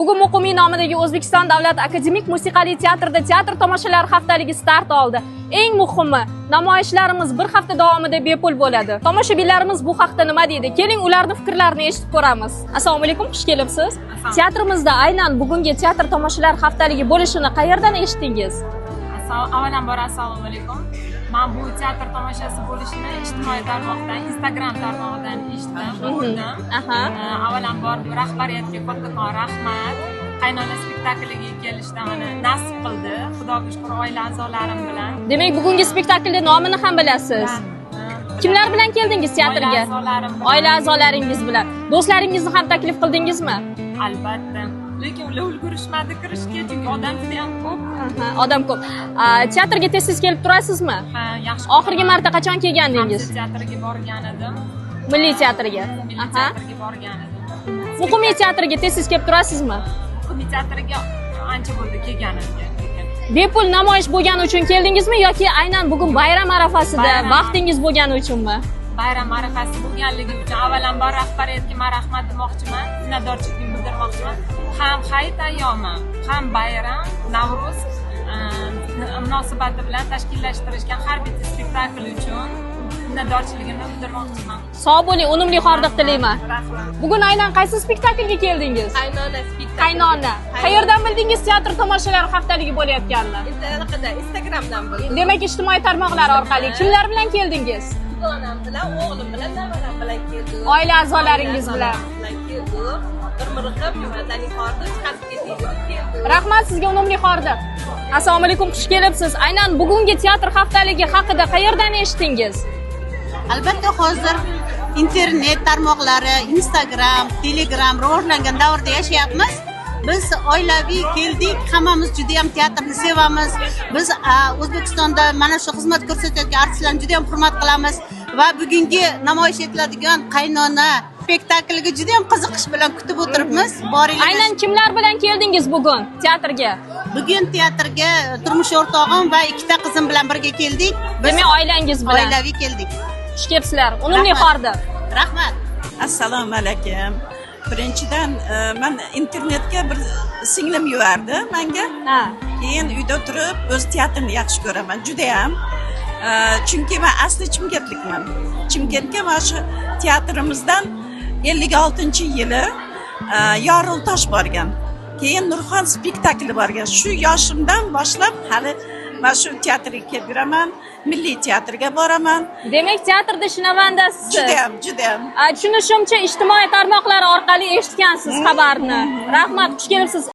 Bugun Muqimiy nomidagi O'zbekiston Davlat akademik musiqali teatrida teatr tomoshalari haftaligi start oldi. Eng muhimi, namoyishlarimiz bir hafta davomida bepul bo'ladi. Tomoshabinlarimiz bu haqda nima deydi? Keling, ularning fikrlarini eshitib ko'ramiz. Assalomu alaykum, xush kelibsiz. Teatrimizda aynan bugungi teatr tomoshalari haftaligi bo'lishini qayerdan eshitdingiz? Avvalambor assalomu alaykum. Men bu teatr tomoshasi bo'lishini ijtimoiy tarmoqdan, Instagram tarmog'idan eshitdim, ko'rdim. Avvalambor rahbariyatga kattakon rahmat. Qaynona spektakliga kelishdan meni nasib qildi. Xudoga shukr, oila a'zolarim bilan. Demak, bugungi spektaklning nomini ham bilasiz. Kimlar bilan keldingiz teatrga? Oila a'zolaringiz bilan. Do'stlaringizni ham taklif qildingizmi? Albatta. Lekin ular ulgurishmadi kirishga, chunki odam juda ham ko'p. Odam ko'p. Teatrga tez-tez kelib turasizmi? Ha, yaxshi. Oxirgi marta qachon kelgandingiz? Teatrga borgan edim. Milliy teatrga. Teatrga borgan edim. Muqimiy teatrga tez-tez kelib turasizmi? Muqimiy teatrga ancha bo'ldi kelganimga. Bepul namoyish bo'lgani uchun keldingizmi yoki aynan bugun bayram arafasida vaqtingiz bo'lgani uchunmi? Bayram arafasi bo'lganligi uchun avvalambor rahbariyatga men rahmat demoqchiman, minnatdorchiligimni bildirmoqchiman. Ham hayit ayyomi, ham bayram, Navro'z munosabati bilan tashkillashtirishgan har bitta spektakl uchun minnatdorchiligimni bildirmoqchiman. Sog' bo'ling, unumli hordiq tilayman. Bugun aynan qaysi spektaklga keldingiz? Qaynona spektakl. Qaynona. Qayerdan bildingiz teatr tomoshalari haftaligi bo'layotganini? Instagramdan bildim. Demak, ijtimoiy tarmoqlar orqali. Kimlar bilan keldingiz? Onam bilan, o'g'lim bilan, navaram bilan keldim. Oila a'zolaringiz bilan. Keldim. Bir miriqib, jumladan hordiq chiqarib keldim. Rahmat sizga, unumli hordiq. Assalomu alaykum, xush kelibsiz. Aynan bugungi teatr haftaligi haqida qayerdan eshitdingiz? Albatta, hozir internet tarmoqlari, Instagram, Telegram rivojlangan davrda yashayapmiz. Biz oilaviy keldik, hammamiz juda ham teatrni sevamiz. Biz O'zbekistonda mana shu xizmat ko'rsatayotgan artistlarni juda ham hurmat qilamiz va bugungi namoyish etiladigan Qaynona spektakliga juda ham qiziqish bilan kutib o'tiribmiz. Boringlar. Aynan kimlar bilan keldingiz bugun teatrga? Bugun teatrga turmush o'rtog'im va ikkita qizim bilan birga keldik. Demak, oilangiz bilan. Oilaviy keldik. Xush kelibsizlar. Unumli hordiq. Rahmat. Assalomu alaykum. Birinchidan men internetga bir singlim yuvardi menga. Keyin uyda turib o'z teatrini yaxshi ko'raman, juda ham. Chunki men asli Chimkentlikman. Chimkentga mana shu teatrimizdan 56-yili Yoriltosh borgan. Keyin Nurxon spektakli borgan. Shu yoshimdan boshlab hali men shu teatrga kelib yuraman. Milliy teatrga boraman. Demak, teatrda shinavandasiz. Juda ham. Tushunishimcha, ijtimoiy tarmoqlar orqali eshitgansiz xabarni. Rahmat, xush kelibsiz.